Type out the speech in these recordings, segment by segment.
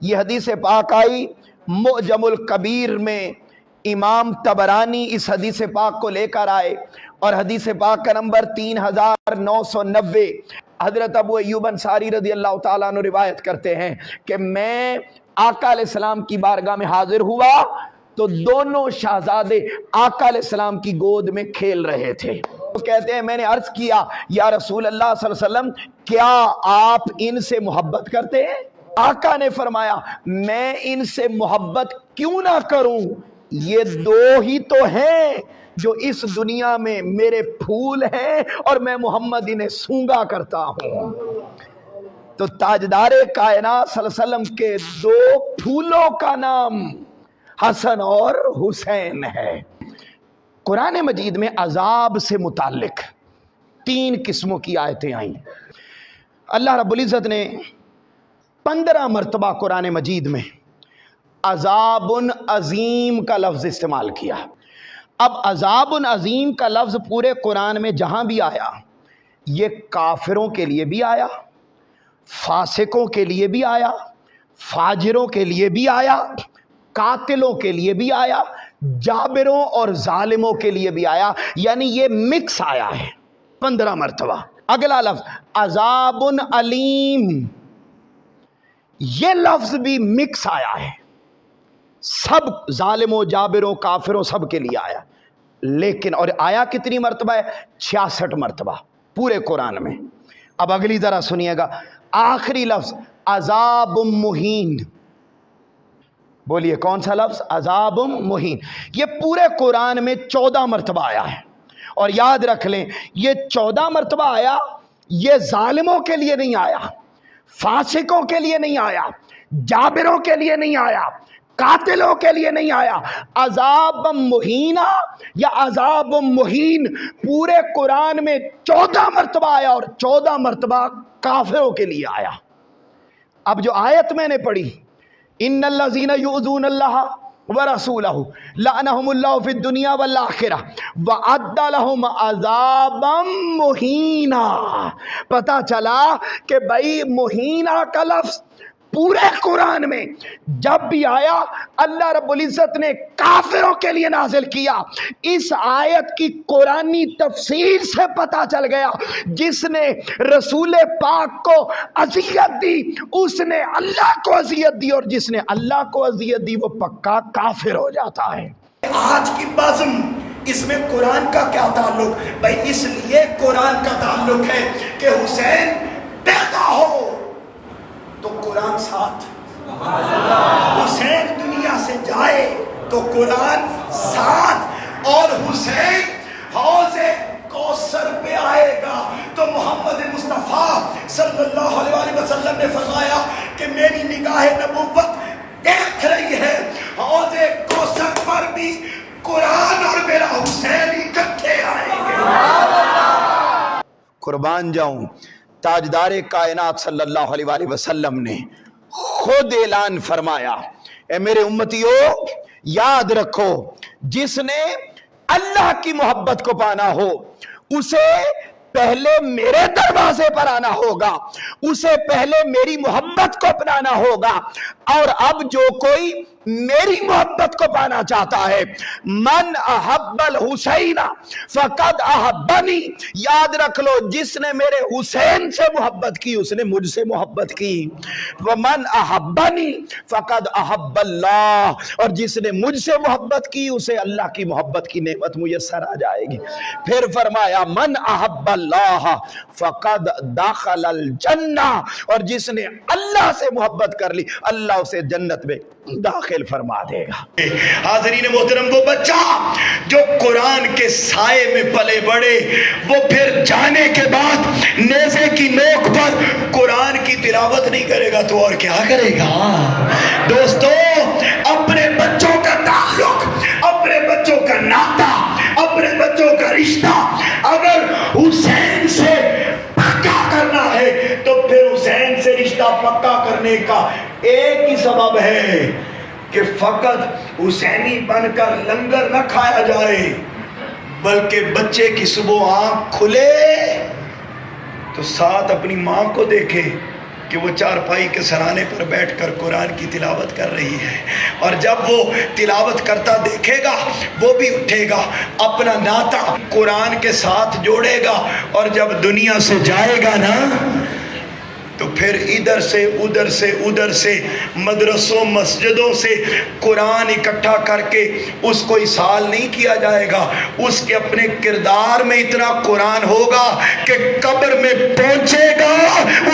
یہ حدیث پاک آئی معجم الکبیر میں، امام طبرانی اس حدیث پاک کو لے کر آئے اور حدیث پاک کا نمبر 3990۔ حضرت ابو ایوب انصاری رضی اللہ تعالیٰ عنہ روایت کرتے ہیں کہ میں آقا علیہ السلام کی بارگاہ میں حاضر ہوا تو دونوں شہزادے آقا علیہ السلام کی گود میں کھیل رہے تھے۔ وہ کہتے ہیں میں نے عرض کیا یا رسول اللہ صلی اللہ علیہ وسلم کیا آپ ان سے محبت کرتے ہیں؟ آقا نے فرمایا میں ان سے محبت کیوں نہ کروں، یہ دو ہی تو ہیں جو اس دنیا میں میرے پھول ہیں اور میں محمد انہیں سونگا کرتا ہوں۔ تو تاجدار کائنات صلی اللہ علیہ وسلم کے دو پھولوں کا نام حسن اور حسین ہے۔ قرآن مجید میں عذاب سے متعلق 3 قسموں کی آیتیں آئیں۔ اللہ رب العزت نے 15 مرتبہ قرآن مجید میں عذاب عظیم کا لفظ استعمال کیا۔ اب عذاب عظیم کا لفظ پورے قرآن میں جہاں بھی آیا، یہ کافروں کے لیے بھی آیا، فاسقوں کے لیے بھی آیا، فاجروں کے لیے بھی آیا، قاتلوں کے لیے بھی آیا، جابروں اور ظالموں کے لیے بھی آیا، یعنی یہ مکس آیا ہے 15 مرتبہ۔ اگلا لفظ عذاب علیم، یہ لفظ بھی مکس آیا ہے، سب ظالموں، جابروں، کافروں سب کے لیے آیا، لیکن اور آیا کتنی مرتبہ ہے؟ 66 مرتبہ پورے قرآن میں۔ اب اگلی ذرا سنیے گا، آخری لفظ عذاب مہین، بولیے کون سا لفظ؟ عذاب مہین۔ یہ پورے قرآن میں 14 مرتبہ آیا ہے، اور یاد رکھ لیں یہ 14 مرتبہ آیا، یہ ظالموں کے لیے نہیں آیا، فاسقوں کے لیے نہیں آیا، جابروں کے لیے نہیں آیا، قاتلوں کے لیے نہیں آیا۔ عذاب مہینہ یا عذاب مہین پورے قرآن میں 14 مرتبہ آیا، اور 14 مرتبہ کافروں کے لیے آیا۔ اب جو آیت میں نے پڑھی ان الذین یؤذون اللہ ورسولہ لعنہم اللہ فی الدنیا والآخرہ وأعد لہم عذابا مہینا، پتہ چلا کہ بھائی مہینہ کا لفظ پورے قرآن میں جب بھی آیا اللہ رب العزت نے کافروں کے لیے نازل کیا۔ اس آیت کی قرآنی تفسیر سے پتہ چل گیا جس نے رسول پاک کو اذیت دی اس نے اللہ کو اذیت دی، اور جس نے اللہ کو اذیت دی وہ پکا کافر ہو جاتا ہے۔ آج کی بزم اس میں قرآن کا کیا تعلق؟ بھائی اس لیے قرآن کا تعلق ہے کہ حسین پیدا ہو تو قرآن ساتھ، حسین دنیا سے جائے تو قرآن ساتھ، اور حسین حوض کوثر پہ آئے گا تو محمد مصطفیٰ صلی اللہ علیہ وسلم نے فرمایا کہ میری نگاہ نبوت دیکھ رہی ہے حوض کوثر پر بھی قرآن اور میرا حسین اکٹھے آئیں گے۔ قربان جاؤں، تاجدار کائنات صلی اللہ علیہ وسلم نے خود اعلان فرمایا، اے میرے امتیو یاد رکھو جس نے اللہ کی محبت کو پانا ہو اسے پہلے میرے دروازے پر آنا ہوگا، اسے پہلے میری محبت کو اپنانا ہوگا، اور اب جو کوئی میری محبت کو پانا چاہتا ہے من احب الحسین فقد احبنی، یاد رکھ لو جس نے میرے حسین سے محبت کی اس نے مجھ سے محبت کی، ومن احبنی فقد احب اللہ، اور جس نے مجھ سے محبت کی اسے اللہ کی محبت کی نعمت میسر آ جائے گی۔ پھر فرمایا من احب اللہ فقد دخل الجنہ، اور جس نے اللہ سے محبت کر لی اللہ اسے جنت میں داخل فرما دے گا۔ حاضرین محترم، وہ بچہ جو قرآن کے سائے میں پلے بڑے وہ پھر جانے کے بعد نیزے کی نوک پر قرآن کی تلاوت نہیں کرے گا تو اور کیا کرے گا؟ دوستو اپنے بچوں کا تعلق، اپنے بچوں کا ناطہ، اپنے بچوں کا رشتہ اگر حسین سے پکا کرنا ہے تو پھر حسین سے رشتہ پکا کرنے کا ایک ہی سبب ہے کہ فقط حسینی بن کر لنگر نہ کھایا جائے، بلکہ بچے کی صبح آنکھ کھلے تو ساتھ اپنی ماں کو دیکھے، کہ وہ چارپائی کے سرانے پر بیٹھ کر قرآن کی تلاوت کر رہی ہے، اور جب وہ تلاوت کرتا دیکھے گا وہ بھی اٹھے گا، اپنا ناطہ قرآن کے ساتھ جوڑے گا، اور جب دنیا سے جائے گا نا تو پھر ادھر سے ادھر سے مدرسوں مسجدوں سے قرآن اکٹھا کر کے اس کو اصال نہیں کیا جائے گا، اس کے اپنے کردار میں اتنا قرآن ہوگا کہ قبر میں پہنچے گا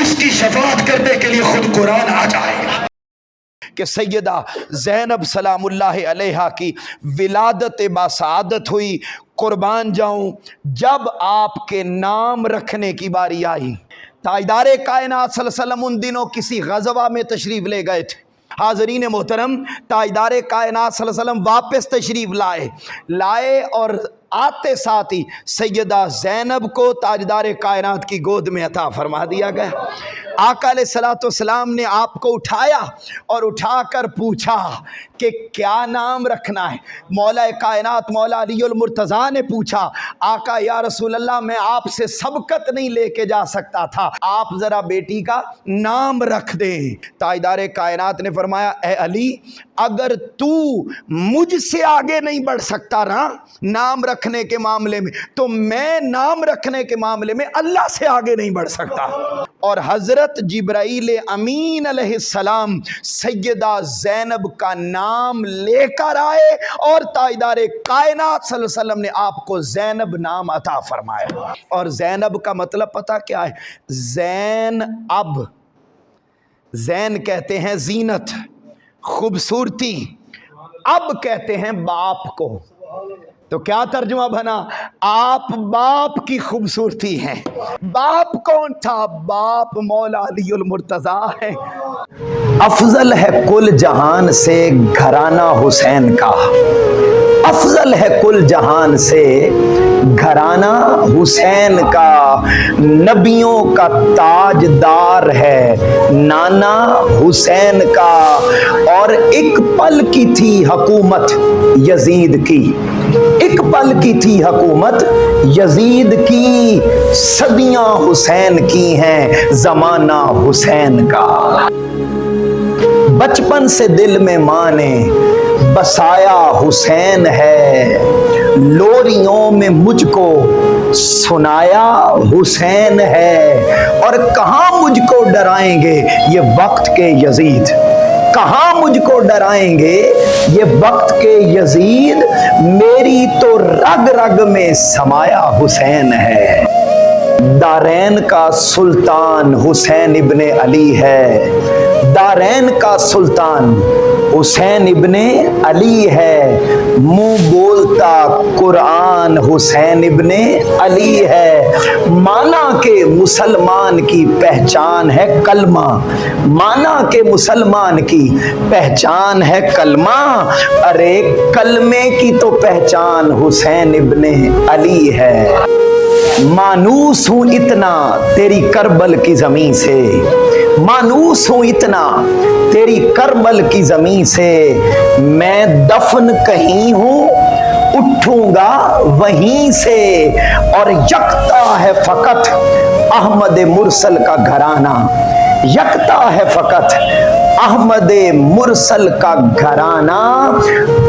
اس کی شفاعت کرنے کے لیے خود قرآن آ جائے گا۔ کہ سیدہ زینب سلام اللہ علیہا کی ولادت باسعادت ہوئی، قربان جاؤں، جب آپ کے نام رکھنے کی باری آئی، تاجدار کائنات صلی اللہ علیہ وسلم ان دنوں کسی غزوہ میں تشریف لے گئے تھے۔ حاضرین محترم، تاجدار کائنات صلی اللہ علیہ وسلم واپس تشریف لائے اور آتے ساتھ ہی سیدہ زینب کو تاجدار کائنات کی گود میں عطا فرما دیا گیا۔ آقا علیہ الصلوۃ والسلام نے آپ کو اٹھایا اور اٹھا کر پوچھا کہ کیا نام رکھنا ہے۔ مولا کائنات مولا علی المرتضیٰ نے پوچھا، آقا یا رسول اللہ میں آپ سے سبقت نہیں لے کے جا سکتا تھا، آپ ذرا بیٹی کا نام رکھ دیں۔ تاجدار کائنات نے فرمایا، اے علی، اگر تو مجھ سے آگے نہیں بڑھ سکتا نا نام رکھنے کے معاملے میں، تو میں نام رکھنے کے معاملے میں اللہ سے آگے نہیں بڑھ سکتا۔ اور حضرت جبرائیل امین علیہ السلام سیدہ زینب کا نام لے کر آئے اور تاجدار کائنات صلی اللہ علیہ وسلم نے آپ کو زینب نام عطا فرمایا۔ اور زینب کا مطلب پتہ کیا ہے؟ زین کہتے ہیں زینت، خوبصورتی، اب کہتے ہیں باپ کو۔ تو کیا ترجمہ بنا؟ آپ باپ کی خوبصورتی ہیں۔ باپ کون تھا؟ باپ مولا علی المرتضیٰ ہے۔ افضل ہے کل جہان سے گھرانہ حسین کا، افضل ہے کل جہان سے گھرانہ حسین کا، نبیوں کا تاجدار ہے نانا حسین کا، اور ایک پل کی تھی حکومت یزید کی، ایک پل کی تھی حکومت یزید کی، صدیاں حسین کی ہیں زمانہ حسین کا۔ بچپن سے دل میں ماں نے بسایا حسین ہے، لوریوں میں مجھ کو سنایا حسین ہے، اور کہاں مجھ کو ڈرائیں گے یہ وقت کے یزید، کہاں مجھ کو ڈرائیں گے یہ وقت کے یزید، میری تو رگ رگ میں سمایا حسین ہے۔ دارین کا سلطان حسین ابن علی ہے، دارین کا سلطان حسین ابن علی ہے، منہ بولتا قرآن حسین ابن علی ہے، مانا کہ مسلمان کی پہچان ہے کلمہ، مانا کہ مسلمان کی پہچان ہے کلمہ، ارے کلمے کی تو پہچان حسین ابن علی ہے۔ مانوس ہوں اتنا تیری کربل کی زمین سے، مانوس ہوں اتنا تیری کربل کی زمین سے، میں دفن کہیں ہوں اٹھوں گا وہیں سے، اور یکتا ہے فقط احمد مرسل کا گھرانہ، یکتا ہے فقط احمد مرسل کا گھرانہ،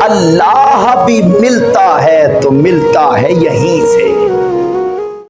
اللہ بھی ملتا ہے تو ملتا ہے یہیں سے۔